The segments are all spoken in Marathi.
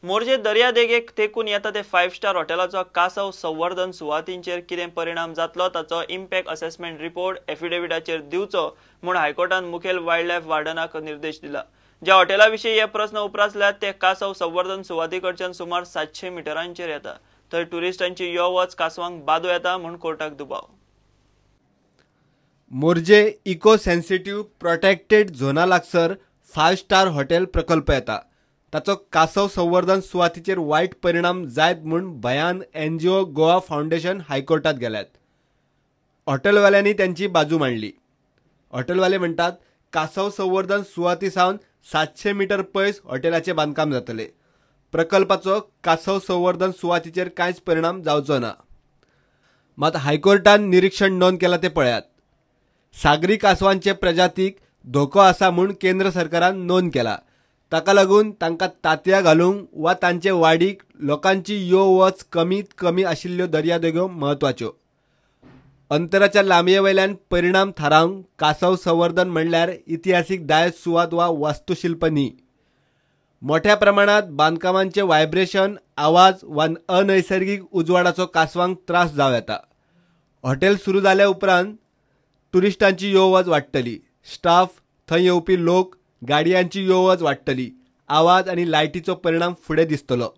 मोर्जे दर्यादेगेक तेकून येता ते 5 स्टार हॉटेलाचो कासव संवर्धन सुवातींचेर कितें परिणाम जातलो ताचो इम्पॅक्ट असेसमेंट रिपोर्ट एफिडेविटाचेर दिवचो म्हूण हायकोर्टान मुखेल वायल्ड लायफ वार्डनाक निर्देश दिला। ज्या हॉटेला विशीं हे प्रस्न उपरासल्यात ते कासव संवर्धन सुवातीकडच्यान सुमार 700 मिटरांचेर येता। थंय टुरिस्टांची यो वच कासवांक बादो येता म्हूण कोर्टाक दुबाव। मोर्जे इको सेन्सिटिव्ह प्रोटेक्टेड झोना लागसर 5 स्टार हॉटेल प्रकल्प येता। ताचो कासव संवर्धन सुवातीचेर वायट परिणाम जायत म्हूण भयान NGO गोवा फाउंडेशन हायकोर्टात गेल्यात। हॉटेलवाल्यांनी त्यांची बाजू मांडली। हॉटेलवाले म्हणटात कासव संवर्धन सुवाती सावन 700 मीटर पयस हॉटेलाचे बांदकाम जातले। प्रकल्पाचो कासव संवर्धन सुवातीचेर कांयच परिणाम जावचो ना। मात हायकोर्टान निरीक्षण नोंद केला ते पळयात। सागरी कासवांचे प्रजातीक धोको आसा म्हूण केंद्र सरकारान नोंद केला। ताका लागून तांकां तांतयां घालूंक वा तांचे वाडीक लोकांची यो वच कमीत कमी आशिल्ल्यो दर्यादेगो म्हत्वाच्यो। अंतराच्या लांबये वयल्यान परिणाम थारावंक कासव संवर्धन म्हणल्यार इतिहासीक दायज सुवात वा वास्तुशिल्प न्ही। मोठ्या प्रमाणात बांदकामांचे व्हायब्रेशन, आवाज वा अनैसर्गिक उजवाडाचो कासवांक त्रास जावं येता। हॉटेल सुरू जाल्या उपरांत टुरिस्टांची यो वच वाडटली। स्टाफ, थंय येवपी लोक, गाडयांची यो वच वाडटली। आवाज आनी लायटीचो परिणाम फुडें दिसतलो।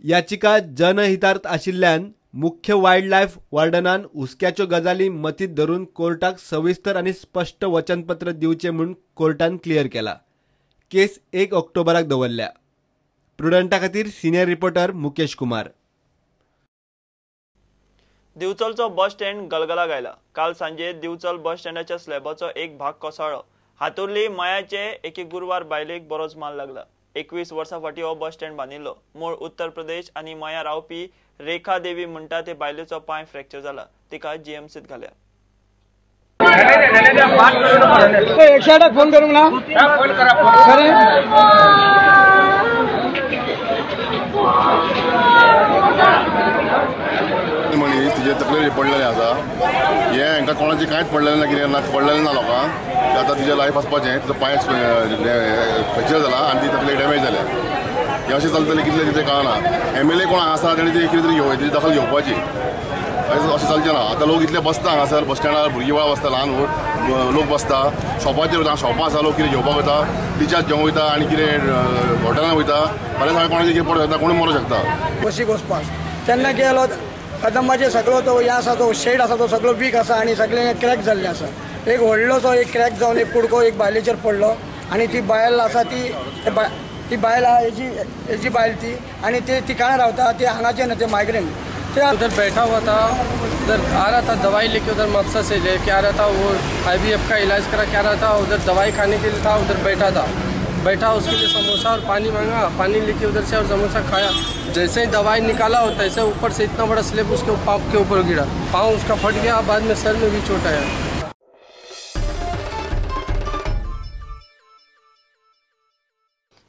याचिका जनहितार्थ आशिल्ल्यान मुख्य वायल्ड लायफ वार्डनान हुस्क्याच्यो गजाली मतींत धरून कोर्टाक सविस्तर आनी स्पश्ट वचनपत्र दिवचें म्हूण कोर्टान क्लियर केला। केस 1 ऑक्टोबराक दवरल्या। प्रुडंटा खातीर सिनियर रिपोर्टर मुकेश कुमार। दिवचलचो बस स्टँड गलगला गायला। काल सांजे दिवचल बस स्टँडाच्या स्लॅबाचो एक भाग कोसळ्ळो। हातुर्ली मयाचे एके गुरुवार बायलेक बरोच माल लागला। 21 वर्सां फाटीं हो बस स्टँड बांदिल्लो। मूळ उत्तर प्रदेश आनी मया रावपी रेखा देवी म्हणटा ते बायलेचो पांय फ्रॅक्चर जाला। तिका GMCत घाल्या। फोन करूंक ना मनीस तिचे तकलेर पडलेले आसा। हे हांकां कोणाची कांयच पडलेलें ना, कितें ना पडलेलें ना लोकांक। आतां तिचें लायफ वचपाचें, तिचो पांय फ्रॅक्चर जाला आनी ती तकली डॅमेज जाल्या। हें अशें चलतलें कितलें कितें कळना। MLA कोण आसा तेणी ती कितें तरी तेजी दखल घेवपाची। अशें चलचें ना। आतां लोक इतले बसता हांगासर बस स्टँडार, भुरगीं बाळ बसता, ल्हान लोक बसता, शॉपाचेर वयता, शॉपां आसा, लोक कितें घेवपाक वयता, रिचार्ज घेवंक वयता आनी कितें हॉटेलांत वयता। फाल्यां सकाळीं कोणाचें कितें पडूं शकता, कोणूय मरूं शकता। बशीक वचपाक तेन्ना गेलो कदंबाचेर सगळो तो हें आसा, तो शेड आसा, तो सगळो वीक आसा आनी सगळें क्रॅक जाल्लें आसा। एक व्हडलोसो एक क्रॅक जावन एक कुडको एक बायलेचेर पडलो आनी ती बायल आसा ती बायल हेजी बायल ती आनी ती काणा रावता, ती हांगाचे ना, ते मायग्रेंट। ते उधर बैठा हुआ था, उधर आ रहा था दवाई लेके, उधर मकसद से लेके आ रहा था। वो IVF का इलाज करा के आ रहा था। उधर दवाई खाने के लिए था, उधर बैठा उसके लिए समोसा और पानी मांगा, पानी लेके उधर से और समोसा खाया। जैसे ही दवाई निकाला हो तैसे ऊपर से इतना बड़ा स्लेब उसके पाँव के ऊपर गिरा, पाँव उसका फट गया। बाद में सर में भी चोट आया।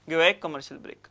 घेऊया एक कमर्शियल ब्रेक।